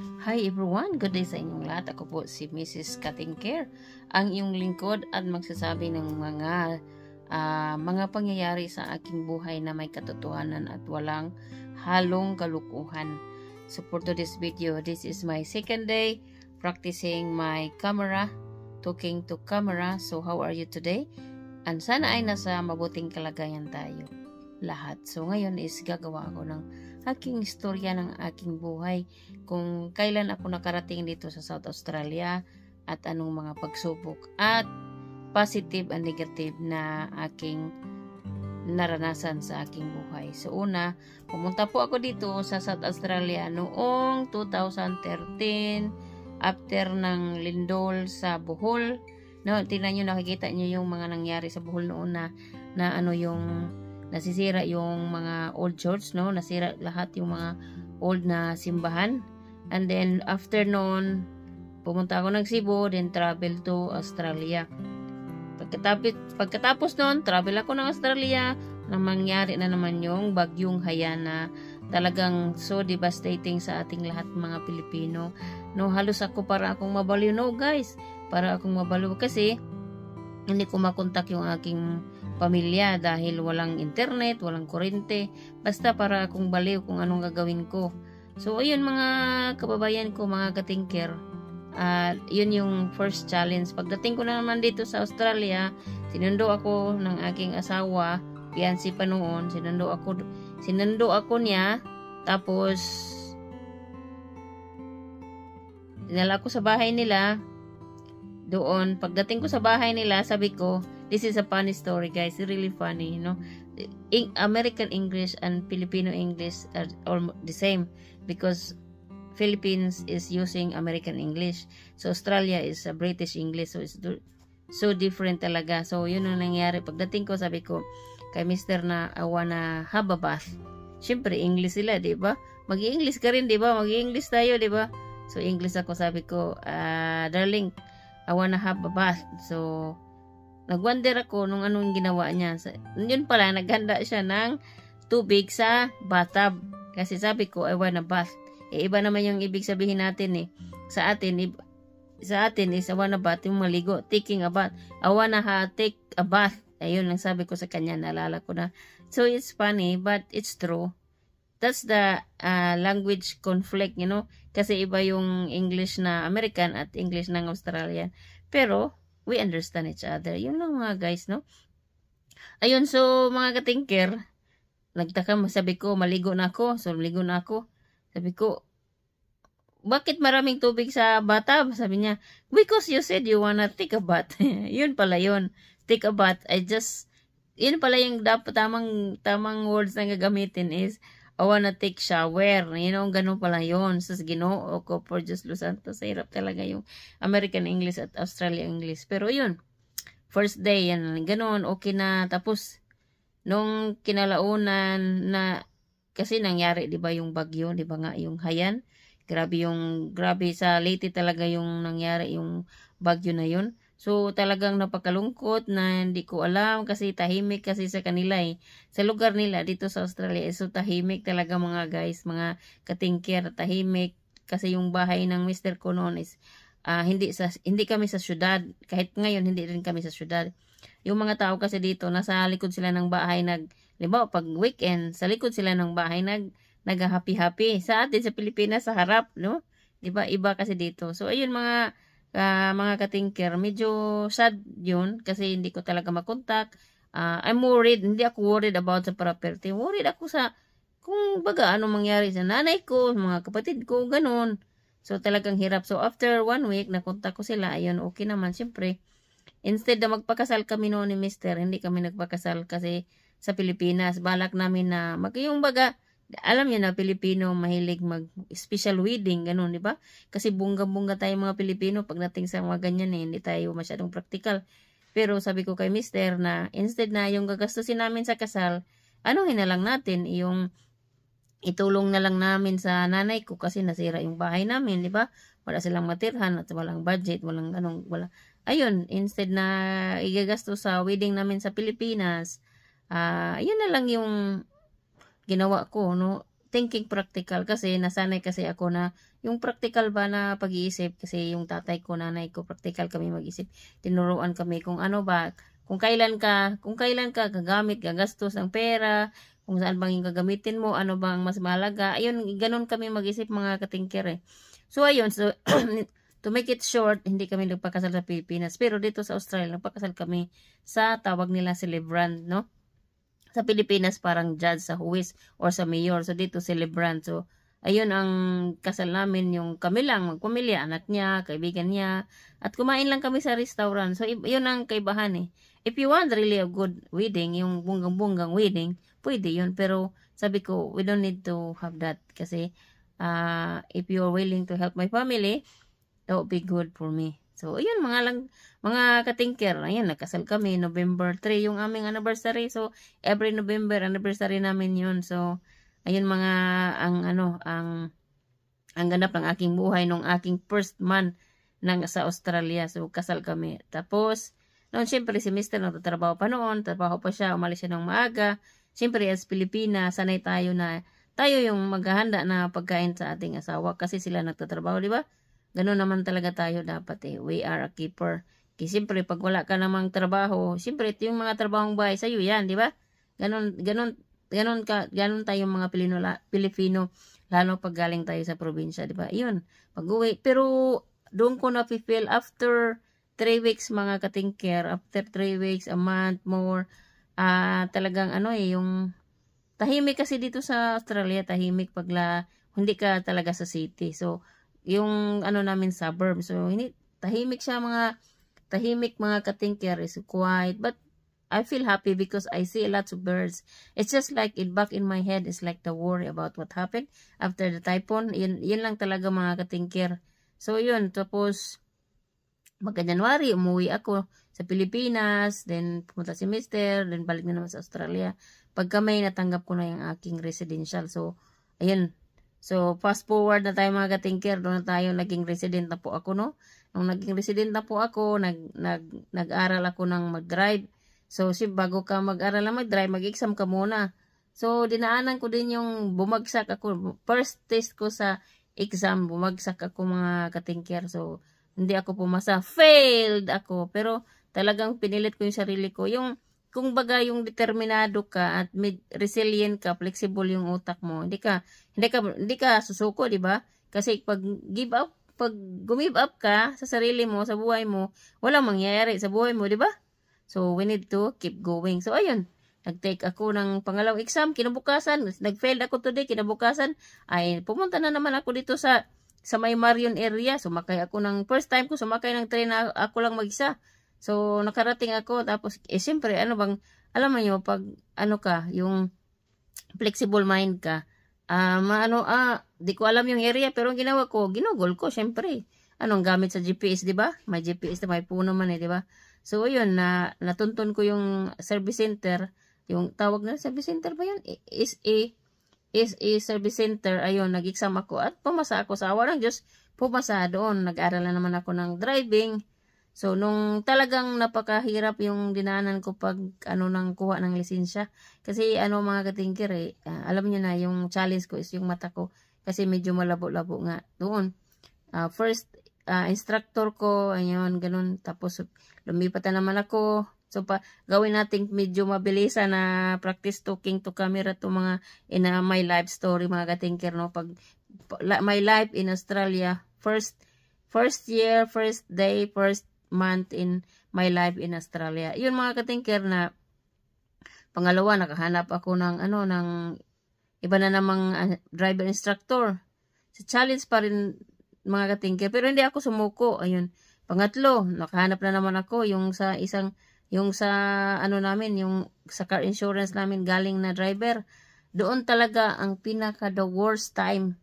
Hi everyone, good day sa inyong lahat. Ako po si Mrs. Cutting Care, ang iyong lingkod at magsasabi ng mga pangyayari sa aking buhay na may katotohanan at walang halong kalukuhan. So for today's video, this is my second day practicing my camera, talking to camera. So how are you today? And sana ay nasa mabuting kalagayan tayo lahat. So ngayon is gagawa ako ng aking istorya ng aking buhay, kung kailan ako nakarating dito sa South Australia at anong mga pagsubok at positive and negative na aking naranasan sa aking buhay. So una, pumunta po ako dito sa South Australia noong 2013 after ng lindol sa Bohol. No, tingnan niyo, nakikita niyo yung mga nangyari sa Bohol noon na ano yung nasisira yung mga old church, no? Nasira lahat yung mga old na simbahan. And then, after noon, pumunta ako ng Cebu, then travel to Australia. Pagkatapos noon, travel ako ng Australia, na mangyari na naman yung bagyong Haiyan na talagang so devastating sa ating lahat mga Pilipino. No, halos ako para akong mabaliw. No, guys, para akong mabaliw kasi hindi ko makontak yung aking pamilya dahil walang internet, walang kuryente, basta para akong baliw kung anong gagawin ko. So ayun mga kababayan ko, mga katingker, yun yung first challenge. Pagdating ko na naman dito sa Australia, sinundo ako ng aking asawa, fiancé pa noon, sinundo ako niya, tapos dinala ko sa bahay nila. Doon, pagdating ko sa bahay nila, sabi ko, this is a funny story, guys. Really funny, you know. American English and Filipino English are almost the same because Philippines is using American English. So, Australia is a British English. So, it's so different talaga. So, yun ang nangyari. Pagdating ko, sabi ko, kay Mr. na I wanna have a bath. Siyempre, English sila, di ba? Mag-English ka rin, di ba? Mag-English tayo, di ba? So, English ako, sabi ko, darling, I wanna have a bath. So, nagwonder ako nung anong ginawa niya. Yun pala, naghanda siya ng tubig sa bathtub. Kasi sabi ko, I wanna bath. Iba naman yung ibig sabihin natin eh. Sa atin is I wanna bath, yung maligo, taking a bath. I wanna take a bath. Ayun lang sabi ko sa kanya, naalala ko na. So, it's funny, but it's true. That's the language conflict, you know. Kasi iba yung English na American at English ng Australian. Pero, we understand each other. Yun lang mga guys, no? Ayun, so mga katingker, nagtaka, sabi ko, maligo na ako. So, maligo na ako. Sabi ko, bakit maraming tubig sa bathtub? Sabi niya, because you said you wanna take a bath. Yun pala yun. Take a bath. Yun pala yung dapat tamang words na gagamitin is, I wanna take shower. You know, ganun pala yun. Sus, Ginoo ko for Diyos Los Santos. Hirap talaga yung American English at Australian English. Pero yun, first day, yan, ganun, okay na. Tapos, nung kinalaunan na, kasi nangyari, di ba, yung bagyo, di ba nga, yung Haiyan. Grabe sa Leyte talaga yung nangyari, yung bagyo na yun. So, talagang napakalungkot na hindi ko alam kasi tahimik kasi sa kanila eh. Sa lugar nila dito sa Australia, so tahimik talaga mga guys, mga katingker, tahimik. Kasi yung bahay ng Mr. ko noon is hindi kami sa syudad. Kahit ngayon, hindi rin kami sa syudad. Yung mga tao kasi dito, nasa likod sila ng bahay limbawa pag weekend, sa likod sila ng bahay nag-happy-happy. Sa atin, sa Pilipinas, sa harap, no? Diba? Iba kasi dito. So, ayun mga katingker, medyo sad yun kasi hindi ko talaga makontak. I'm worried, hindi ako worried about sa property. Worried ako sa kung baga ano mangyari sa nanay ko, mga kapatid ko, ganun. So talagang hirap. So after 1 week, nakontak ko sila. Ayun, okay naman. Siyempre, instead na magpakasal kami noon ni Mr., hindi kami nagpakasal kasi sa Pilipinas. Balak namin na yung baga, alam niyo na Pilipino mahilig mag-special wedding, ganun, di ba? Kasi bunga-bunga tayo mga Pilipino pagdating sa mga ganyan eh, hindi tayo masyadong practical. Pero sabi ko kay Mr. na instead na yung gagastusin namin sa kasal, anuhin na lang natin, yung itulong na lang namin sa nanay ko kasi nasira yung bahay namin, di ba? Wala silang matirhan at walang budget, walang ganun, wala. Ayun, instead na igagasto sa wedding namin sa Pilipinas, yun na lang yung ginawa ko, no? thinking practical kasi nasanay kasi ako na yung practical ba na pag-iisip kasi yung tatay ko, nanay ko, practical kami mag-isip. Tinuruan kami kung ano ba, kung kailan ka gagamit, gagastos ng pera, kung saan bang yung gagamitin mo, ano bang mas mahalaga. Ayun, ganun kami mag-isip mga katingker eh. So ayun, so to make it short, hindi kami nagpakasal sa Pilipinas. Pero dito sa Australia, nagpakasal kami sa tawag nila celebrant, no? Sa Pilipinas, parang judge sa huwis or sa mayor. So dito celebrant. So ayun ang kasal namin, yung kami lang, magpamilya, anak niya, kaibigan niya. At kumain lang kami sa restaurant. So yun ang kaibahan eh. If you want really a good wedding, yung bunggang-bunggang wedding, pwede yun. Pero sabi ko, we don't need to have that. Kasi if you're willing to help my family, that would be good for me. So, ayun, mga katingker, ayun, nagkasal kami, November 3, yung aming anniversary. So, every November, anniversary namin yun. So, ayun ang ganap ng aking buhay nung aking first month sa Australia. So, kasal kami. Tapos, noon, syempre, si Mr. nagtatrabaho pa noon, trabaho pa siya, umalis siya ng maaga. Syempre, as Pilipina, sanay tayo na tayo yung maghahanda na pagkain sa ating asawa kasi sila nagtatrabaho, di ba? Ganun naman talaga tayo dapat eh. We are a keeper. Kasi siyempre, pag wala ka namang trabaho, siyempre, ito yung mga trabahong bahay sa'yo yan, di ba? Ganun tayong mga Pilipino, lalo pag galing tayo sa probinsya, di ba? Yun, pag-uwi. Pero, doon ko na-feel after 3 weeks, mga katingker, after 3 weeks, a month more, talagang yung tahimik kasi dito sa Australia, tahimik hindi ka talaga sa city. So, yung namin suburb. So, tahimik siya tahimik mga katingker is quiet. But, I feel happy because I see lots of birds. It's just like back in my head is like the worry about what happened after the typhoon. Yun lang talaga mga katingker. So, yun. Tapos, magka-January, umuwi ako sa Pilipinas. Then, pumunta si Mr. Then, balik na naman sa Australia. Pagka may natanggap ko na yung aking residential. So, ayun. So, fast forward na tayo mga katingker, doon na tayo naging resident na po ako, no? Nung naging resident na po ako, nag-aral ako ng mag-drive. So, bago ka mag-aral na mag-drive, mag-exam ka muna. So, dinaanan ko din yung bumagsak ako. First test ko sa exam, bumagsak ako mga katingker. So, hindi ako pumasa. Failed ako. Pero, talagang pinilit ko yung sarili ko. Kung baga yung determinado ka at resilient ka, flexible yung utak mo, hindi ka susuko, di ba? Kasi pag gumive up ka sa sarili mo, sa buhay mo, walang mangyayari sa buhay mo, di ba? So, we need to keep going. So, ayun, nag-take ako ng pangalawang exam, kinabukasan, nag-failed ako today, kinabukasan, ay pumunta na naman ako dito sa may Marion area. Sumakay ako first time ko sumakay ng train na ako lang mag-isa. So, nakarating ako, tapos, siyempre, alam mo nyo, pag, yung flexible mind ka, di ko alam yung area, pero ang ginawa ko, ginugol ko, siyempre. Anong gamit sa GPS, di ba? May GPS na may puno man di ba? So, yun, natuntun ko yung service center, yung tawag na service center ba yun? is a service center, ayun, nag-exam ako, at pumasa ako sa awa ng Diyos, pumasa doon, nag-aral na naman ako ng driving. So, nung talagang napakahirap yung dinaanan ko pag nang kuha ng lisensya. Kasi mga katingker alam niyo na yung challenge ko is yung mata ko. Kasi medyo malabo-labo nga doon. First, instructor ko, ayun, ganun. Tapos, lumipat na naman ako. So, gawin natin medyo mabilisan na practice talking to camera to mga my life story, mga katingker, no? My life in Australia, first year, first day, first month in my life in Australia. Yun mga katingker na pangalawa, nakahanap ako ng iba na namang driver instructor. Sa challenge pa rin mga katingker, pero hindi ako sumuko. Ayun. Pangatlo, nakahanap na naman ako yung sa car insurance namin galing na driver. Doon talaga ang the worst time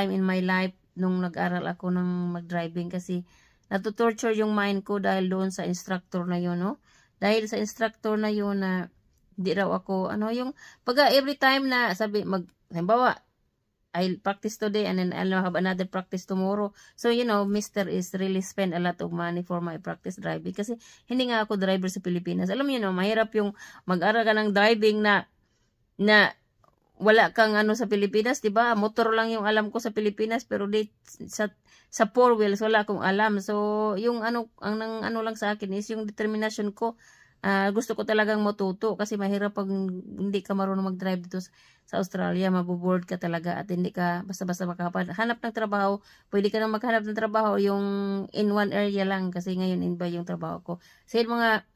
in my life nung nag-aral ako ng mag-driving kasi natutorture yung mind ko dahil doon sa instructor na yun, no? Dahil sa instructor na yun na hindi raw ako, every time na sabi, halimbawa, I'll practice today and then I'll have another practice tomorrow. So, Mr. is really spend a lot of money for my practice driving kasi hindi nga ako driver sa Pilipinas. Alam mahirap yung mag-aral ka ng driving na wala kang ano sa Pilipinas, 'di ba? Motor lang yung alam ko sa Pilipinas, pero sa four wheels wala akong alam. So, yung ano lang sa akin is yung determination ko. Gusto ko talagang matuto kasi mahirap pag hindi ka marunong mag-drive dito sa Australia, maboboard ka talaga at hindi ka basta-basta makahanap ng trabaho. Pwede ka nang maghanap ng trabaho yung in one area lang kasi ngayon in ba yung trabaho ko. So, yun mga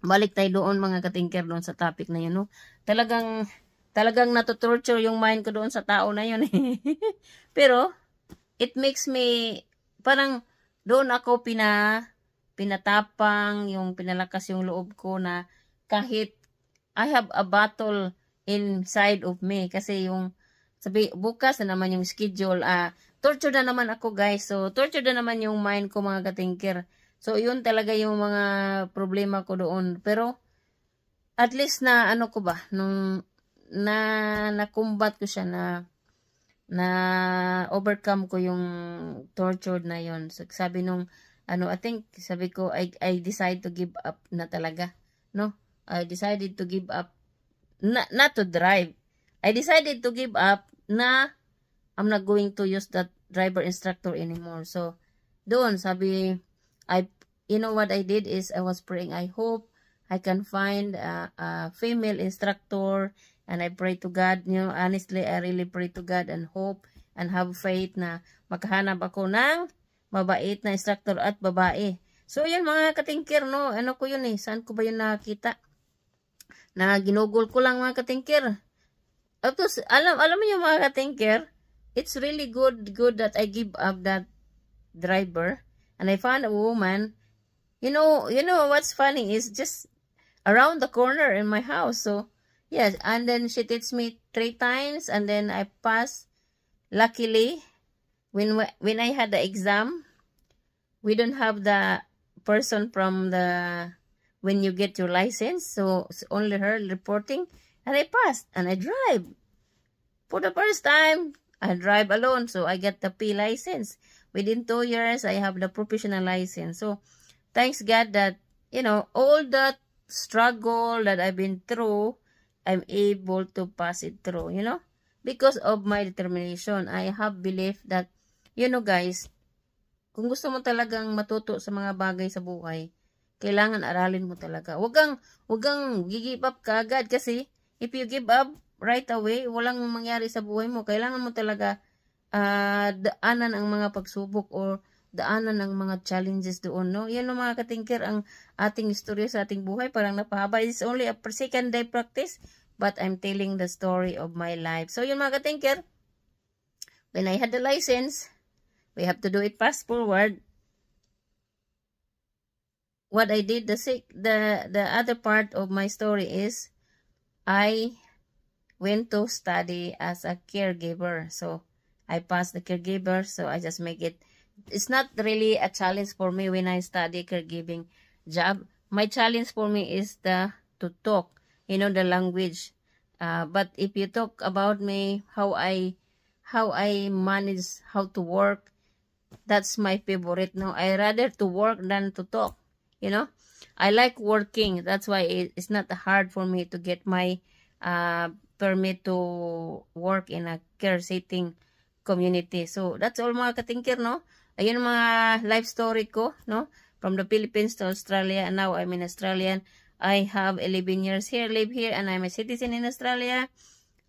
balik tayo doon mga katingker doon sa topic na yun, no? Talagang natutorture yung mind ko doon sa tao na yun. Pero, it makes me, parang doon ako pinatapang, yung pinalakas yung loob ko na kahit I have a battle inside of me. Kasi yung, bukas na naman yung schedule, torture na naman ako guys. So, torture na naman yung mind ko mga katingker. So, yun talaga yung mga problema ko doon. Pero, at least na ano ko ba, na-combat ko siya na overcome ko yung tortured na yon. So, sabi nung I think sabi ko I decide to give up na talaga, no? I decided to give up not to drive. I decided to give up na I'm not going to use that driver instructor anymore. So, doon sabi you know what I did is I was praying, I hope I can find a female instructor. And I pray to God, honestly, I really pray to God and hope and have faith na makahanap ako ng mabait na instructor at babae. So, yun mga katingkir, no? Ano ko yun eh? Saan ko ba yun nakakita? Na ginugol ko lang mga katingkir. Tapos, alam mo yung mga katingkir, it's really good that I give up that driver. And I found a woman. You know what's funny is just around the corner in my house. So, yes, and then she teach me 3 times, and then I passed. Luckily, when I had the exam, we don't have the person from when you get your license, so it's only her reporting, and I passed, and I drive. For the first time, I drive alone, so I get the P license. Within 2 years, I have the professional license. So, thanks God that, all that struggle that I've been through, I'm able to pass it through, because of my determination. I have belief that, guys, kung gusto mo talagang matuto sa mga bagay sa buhay, kailangan aralin mo talaga. Huwag kang give up kaagad kasi if you give up right away, walang mangyari sa buhay mo. Kailangan mo talaga daanan ang mga pagsubok or daanan ang mga challenges doon, no? Yan ang mga katingker ang ating istorya sa ating buhay. Parang napahaba. It's only a second day practice, but I'm telling the story of my life. So, yun mga katingker, when I had the license, we have to do it fast forward. What I did, the other part of my story is, I went to study as a caregiver. So, I passed the caregiver, so I just make it. It's not really a challenge for me when I study caregiving job. My challenge for me is to talk, the language. But if you talk about me, how I manage, how to work, that's my favorite. No, I rather to work than to talk. I like working. That's why it's not hard for me to get my permit to work in a care setting community. So that's all mga katingkir, no? Ayun mga life story ko, no? From the Philippines to Australia, and now I'm in Australian. I have 11 years here, live here, and I'm a citizen in Australia.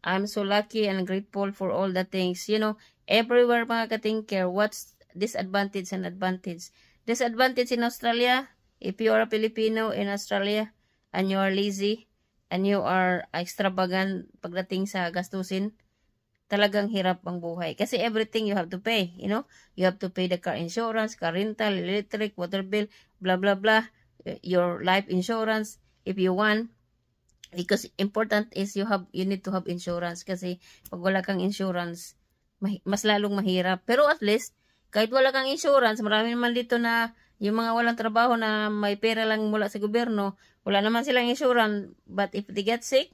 I'm so lucky and grateful for all the things. Everywhere mga katingkir, what's disadvantage and advantage? Disadvantage in Australia, if you are a Filipino in Australia, and you are lazy, and you are extravagant pagdating sa gastusin, talagang hirap ang buhay. Kasi everything you have to pay, You have to pay the car insurance, car rental, electric, water bill, blah, blah, blah. Your life insurance, if you want. Because important is you need to have insurance. Kasi pag wala kang insurance, mas lalong mahirap. Pero at least, kahit wala kang insurance, marami naman dito na yung mga walang trabaho na may pera lang mula sa gobyerno, wala naman silang insurance. But if they get sick,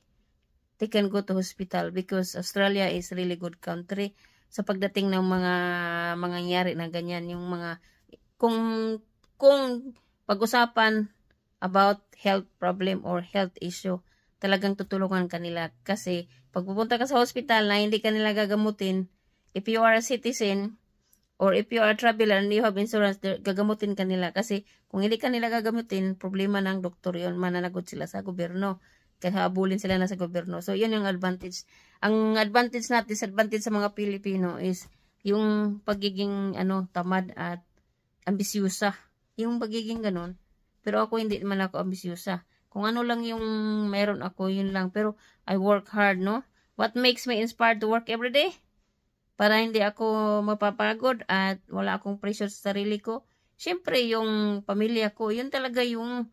they can go to hospital because Australia is really good country sa pagdating ng mga mangyayari na ganyan, yung mga kung pag-usapan about health problem or health issue, talagang tutulungan kanila kasi Pag pupunta ka sa hospital na hindi ka nila gagamutin, if you are a citizen, or if you are a traveler and you have insurance, gagamutin ka nila. Kasi kung hindi ka nila gagamutin, problema ng doktor yun. Mananagot sila sa gobyerno. Kaya habulin sila na sa gobyerno. So, yun yung advantage. Ang advantage natin, disadvantage sa mga Pilipino is yung pagiging tamad at ambisyosa. Yung pagiging ganun. Pero ako hindi naman ako ambisyosa. Kung ano lang yung meron ako, yun lang. Pero I work hard, no? What makes me inspired to work every day? Para hindi ako mapapagod at wala akong pressure sa sarili ko. Siyempre, yung pamilya ko, yun talaga yung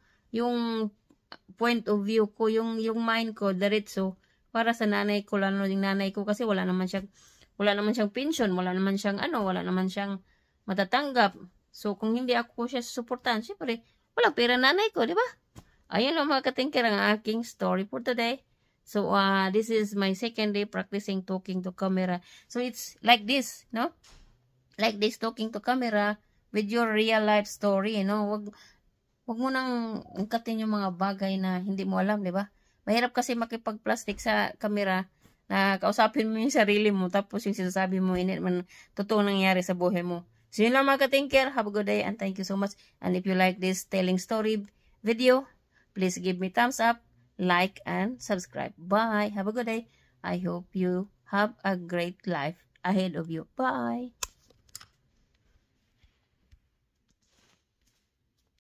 point of view ko, yung mind ko, diretso, para sa nanay ko, lalo yung nanay ko, kasi wala naman siyang pension, wala naman siyang matatanggap. So, kung hindi ako siya susuportahan, siyempre, walang pera nanay ko, di ba? Ayun lang mga katingker ang aking story for today. So, this is my second day practicing talking to camera. So, it's like this, no? Like this, talking to camera with your real life story, Wag mo nang ungkatin yung mga bagay na hindi mo alam, di ba? Mahirap kasi makipag-plastic sa camera na kausapin mo yung sarili mo tapos yung sinasabi mo, hindi man totoo nangyari sa buhay mo. So, yun lang mga katingker. Have a good day and thank you so much. And if you like this telling story video, please give me thumbs up, like, and subscribe. Bye. Have a good day. I hope you have a great life ahead of you. Bye.